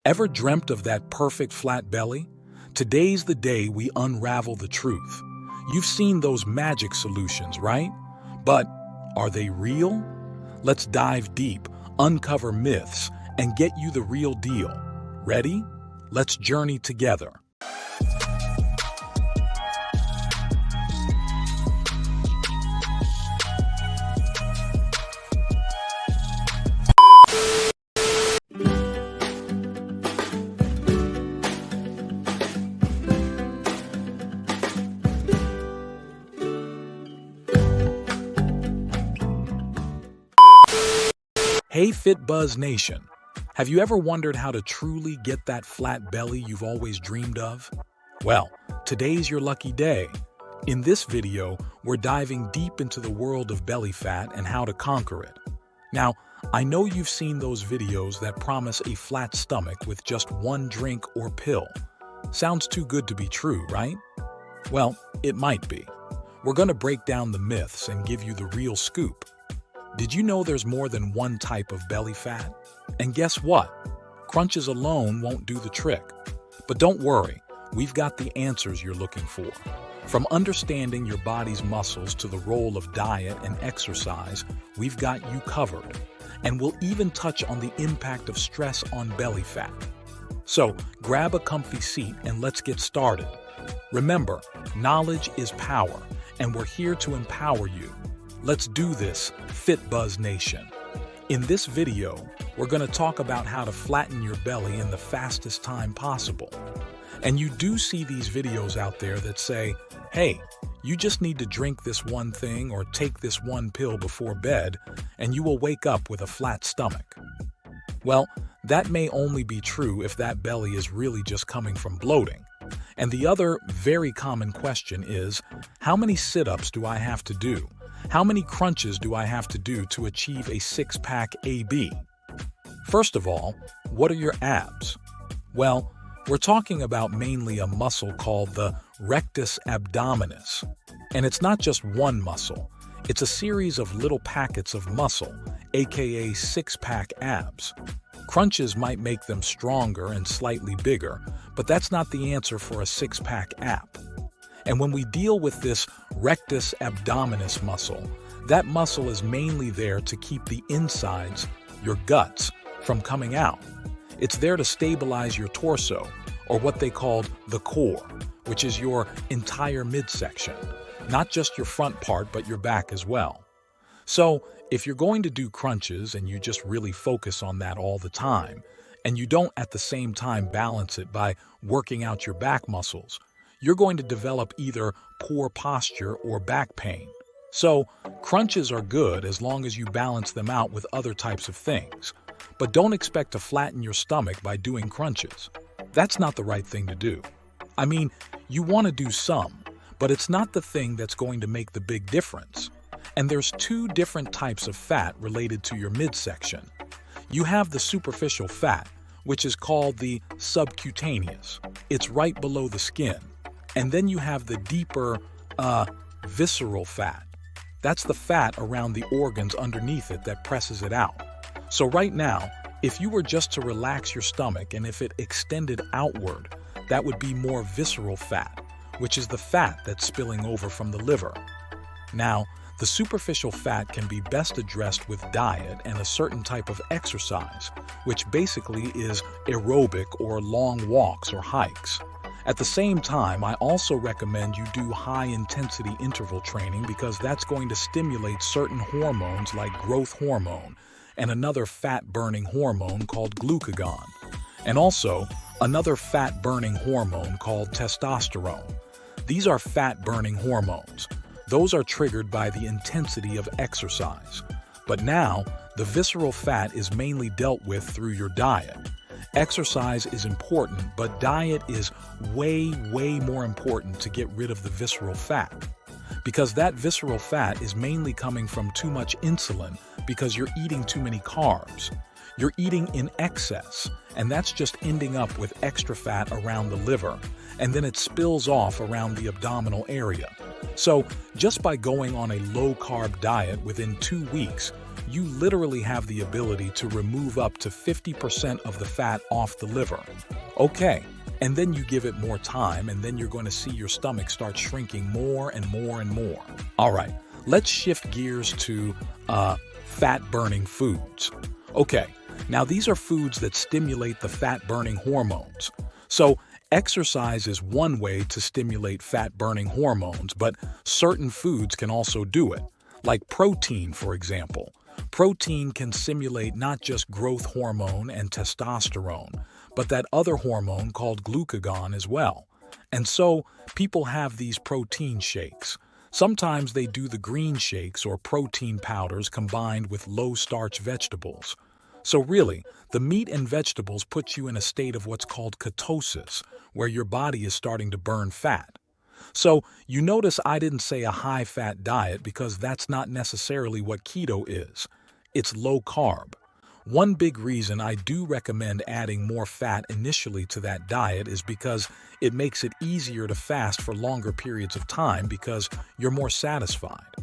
Ever dreamt of that perfect flat belly? Today's the day we unravel the truth. You've seen those magic solutions, right? But are they real? Let's dive deep, uncover myths, and get you the real deal. Ready? Let's journey together. Hey Fitbuzz Nation! Have you ever wondered how to truly get that flat belly you've always dreamed of? Well, today's your lucky day. In this video, we're diving deep into the world of belly fat and how to conquer it. Now, I know you've seen those videos that promise a flat stomach with just one drink or pill. Sounds too good to be true, right? Well, it might be. We're going to break down the myths and give you the real scoop. Did you know there's more than one type of belly fat? And guess what? Crunches alone won't do the trick. But don't worry, we've got the answers you're looking for. From understanding your body's muscles to the role of diet and exercise, we've got you covered. And we'll even touch on the impact of stress on belly fat. So grab a comfy seat and let's get started. Remember, knowledge is power, and we're here to empower you. Let's do this, Fitbuzz Nation. In this video, we're going to talk about how to flatten your belly in the fastest time possible. And you do see these videos out there that say, hey, you just need to drink this one thing or take this one pill before bed, and you will wake up with a flat stomach. Well, that may only be true if that belly is really just coming from bloating. And the other very common question is, how many sit-ups do I have to do? How many crunches do I have to do to achieve a six-pack AB? First of all, what are your abs? Well, we're talking about mainly a muscle called the rectus abdominis. And it's not just one muscle. It's a series of little packets of muscle, aka six-pack abs. Crunches might make them stronger and slightly bigger, but that's not the answer for a six-pack ab. And when we deal with this rectus abdominis muscle, that muscle is mainly there to keep the insides, your guts, from coming out. It's there to stabilize your torso, or what they called the core, which is your entire midsection, not just your front part, but your back as well. So, if you're going to do crunches and you just really focus on that all the time, and you don't at the same time balance it by working out your back muscles, you're going to develop either poor posture or back pain. So, crunches are good as long as you balance them out with other types of things. But don't expect to flatten your stomach by doing crunches. That's not the right thing to do. I mean, you want to do some, but it's not the thing that's going to make the big difference. And there's two different types of fat related to your midsection. You have the superficial fat, which is called the subcutaneous. It's right below the skin. And then you have the deeper, visceral fat. That's the fat around the organs underneath it that presses it out. So right now, if you were just to relax your stomach and if it extended outward, that would be more visceral fat, which is the fat that's spilling over from the liver. Now, the superficial fat can be best addressed with diet and a certain type of exercise, which basically is aerobic or long walks or hikes. At the same time, I also recommend you do high-intensity interval training because that's going to stimulate certain hormones like growth hormone and another fat-burning hormone called glucagon, and also another fat-burning hormone called testosterone. These are fat-burning hormones. Those are triggered by the intensity of exercise. But now, the visceral fat is mainly dealt with through your diet. Exercise is important, but diet is way more important to get rid of the visceral fat. Because that visceral fat is mainly coming from too much insulin because you're eating too many carbs. You're eating in excess, and that's just ending up with extra fat around the liver, and then it spills off around the abdominal area. So, just by going on a low-carb diet within 2 weeks, you literally have the ability to remove up to 50% of the fat off the liver. Okay, and then you give it more time, and then you're going to see your stomach start shrinking more and more and more. All right, let's shift gears to fat-burning foods. Okay, now these are foods that stimulate the fat-burning hormones. So exercise is one way to stimulate fat-burning hormones, but certain foods can also do it, like protein, for example. Protein can simulate not just growth hormone and testosterone, but that other hormone called glucagon as well. And so people have these protein shakes. Sometimes they do the green shakes or protein powders combined with low-starch vegetables. So really, the meat and vegetables put you in a state of what's called ketosis, where your body is starting to burn fat. So you notice I didn't say a high-fat diet because that's not necessarily what keto is. It's low-carb. One big reason I do recommend adding more fat initially to that diet is because it makes it easier to fast for longer periods of time because you're more satisfied.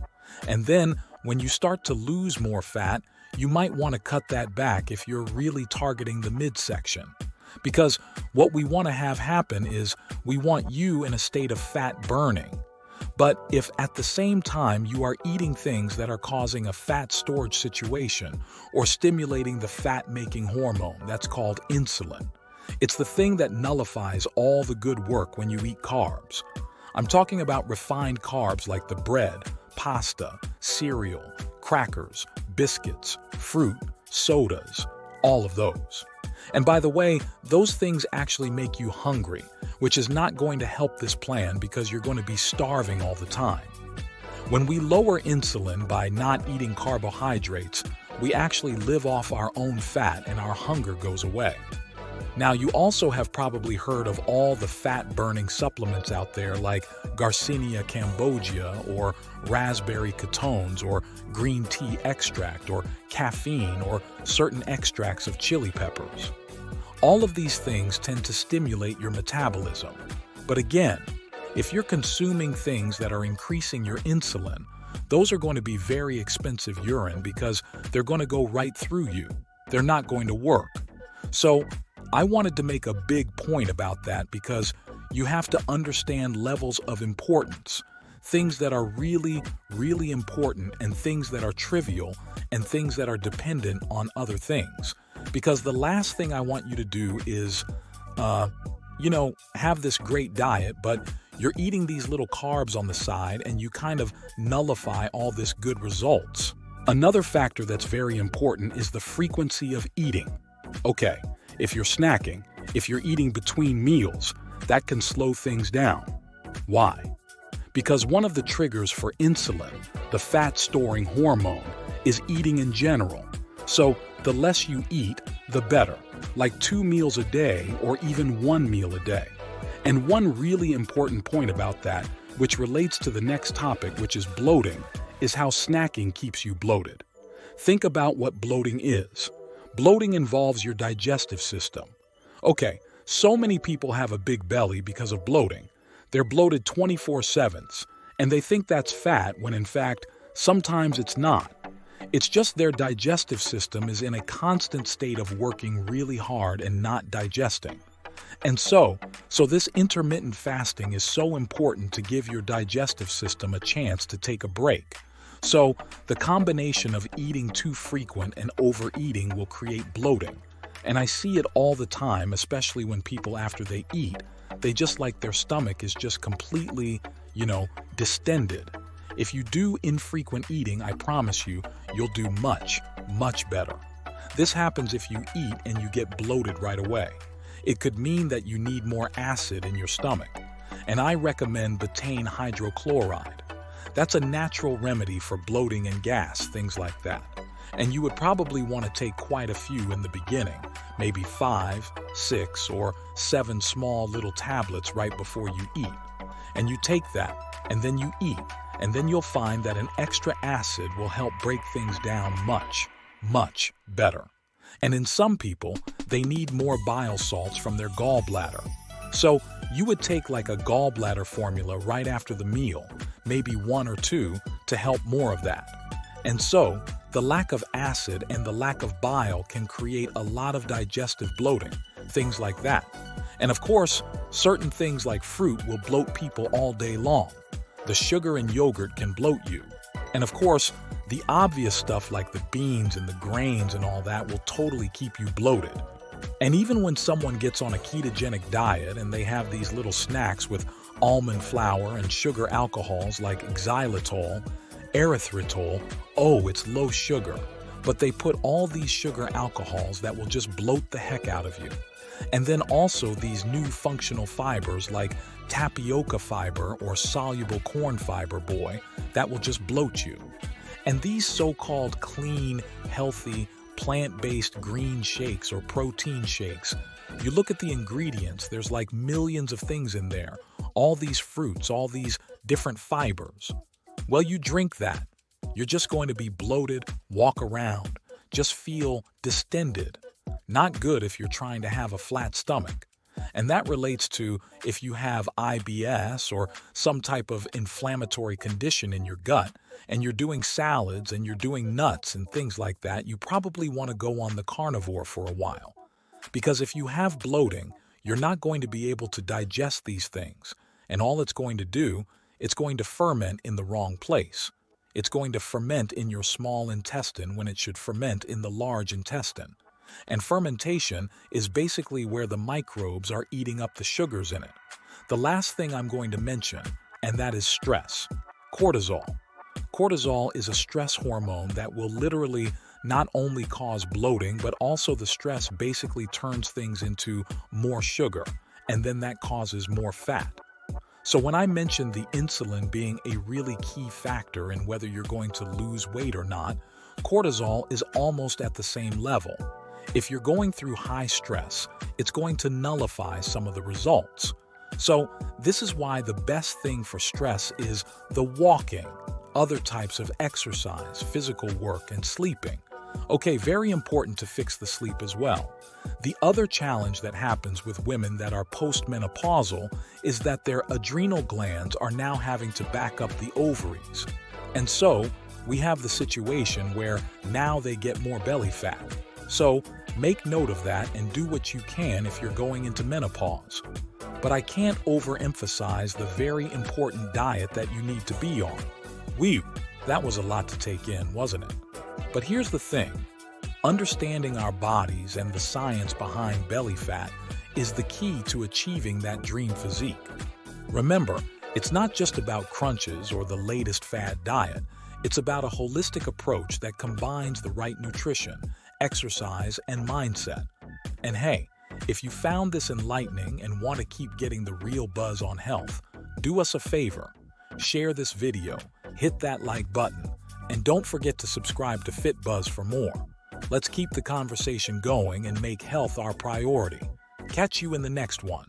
And then, when you start to lose more fat, you might want to cut that back if you're really targeting the midsection. Because what we want to have happen is we want you in a state of fat burning. But if at the same time you are eating things that are causing a fat storage situation or stimulating the fat-making hormone that's called insulin, it's the thing that nullifies all the good work when you eat carbs. I'm talking about refined carbs like the bread, pasta, cereal, crackers, biscuits, fruit, sodas, all of those. And by the way, those things actually make you hungry, which is not going to help this plan because you're going to be starving all the time. When we lower insulin by not eating carbohydrates, we actually live off our own fat and our hunger goes away. Now, you also have probably heard of all the fat-burning supplements out there like Garcinia cambogia or raspberry ketones or green tea extract or caffeine or certain extracts of chili peppers. All of these things tend to stimulate your metabolism. But again, if you're consuming things that are increasing your insulin, those are going to be very expensive urine because they're going to go right through you. They're not going to work. So I wanted to make a big point about that because you have to understand levels of importance, things that are really, really important and things that are trivial and things that are dependent on other things. Because the last thing I want you to do is, have this great diet, but you're eating these little carbs on the side and you kind of nullify all this good results. Another factor that's very important is the frequency of eating. Okay, if you're snacking, if you're eating between meals, that can slow things down. Why? Because one of the triggers for insulin, the fat-storing hormone, is eating in general. So the less you eat, the better, like 2 meals a day or even 1 meal a day. And one really important point about that, which relates to the next topic, which is bloating, is how snacking keeps you bloated. Think about what bloating is. Bloating involves your digestive system. Okay, so many people have a big belly because of bloating. They're bloated 24/7, and they think that's fat when in fact, sometimes it's not. It's just their digestive system is in a constant state of working really hard and not digesting. And so this intermittent fasting is so important to give your digestive system a chance to take a break. So the combination of eating too frequent and overeating will create bloating. And I see it all the time, especially when people after they eat, they just like their stomach is just completely, distended. If you do infrequent eating, I promise you, you'll do much, much better. This happens if you eat and you get bloated right away. It could mean that you need more acid in your stomach. And I recommend betaine hydrochloride. That's a natural remedy for bloating and gas, things like that. And you would probably want to take quite a few in the beginning, maybe 5, 6, or 7 small little tablets right before you eat. And you take that, and then you eat, and then you'll find that an extra acid will help break things down much, much better. And in some people, they need more bile salts from their gallbladder. So you would take like a gallbladder formula right after the meal, maybe 1 or 2, to help more of that. And so The lack of acid and the lack of bile can create a lot of digestive bloating, things like that. And of course, certain things like fruit will bloat people all day long. The sugar in yogurt can bloat you. And of course, the obvious stuff like the beans and the grains and all that will totally keep you bloated. And even when someone gets on a ketogenic diet and they have these little snacks with almond flour and sugar alcohols like xylitol, erythritol, oh, it's low sugar. But they put all these sugar alcohols that will just bloat the heck out of you. And then also these new functional fibers like tapioca fiber or soluble corn fiber, boy, that will just bloat you. And these so-called clean, healthy, plant-based green shakes or protein shakes, you look at the ingredients, there's like millions of things in there. All these fruits, all these different fibers. Well, you drink that. You're just going to be bloated, walk around, just feel distended. Not good if you're trying to have a flat stomach. And that relates to if you have IBS or some type of inflammatory condition in your gut, and you're doing salads and you're doing nuts and things like that, you probably want to go on the carnivore for a while. Because if you have bloating, you're not going to be able to digest these things. And all it's going to do, it's going to ferment in the wrong place. It's going to ferment in your small intestine when it should ferment in the large intestine. And fermentation is basically where the microbes are eating up the sugars in it. The last thing I'm going to mention, and that is stress. Cortisol. Cortisol is a stress hormone that will literally not only cause bloating, but also the stress basically turns things into more sugar, and then that causes more fat. So when I mentioned the insulin being a really key factor in whether you're going to lose weight or not, cortisol is almost at the same level. If you're going through high stress, it's going to nullify some of the results. So this is why the best thing for stress is the walking, other types of exercise, physical work, and sleeping. Okay, very important to fix the sleep as well. The other challenge that happens with women that are postmenopausal is that their adrenal glands are now having to back up the ovaries. And so we have the situation where now they get more belly fat. So make note of that and do what you can if you're going into menopause. But I can't overemphasize the very important diet that you need to be on. Whew, that was a lot to take in, wasn't it? But here's the thing. Understanding our bodies and the science behind belly fat is the key to achieving that dream physique. Remember, it's not just about crunches or the latest fad diet. It's about a holistic approach that combines the right nutrition, exercise, and mindset. And hey, if you found this enlightening and want to keep getting the real buzz on health, do us a favor. Share this video, hit that like button, and don't forget to subscribe to Fitbuzz for more. Let's keep the conversation going and make health our priority. Catch you in the next one.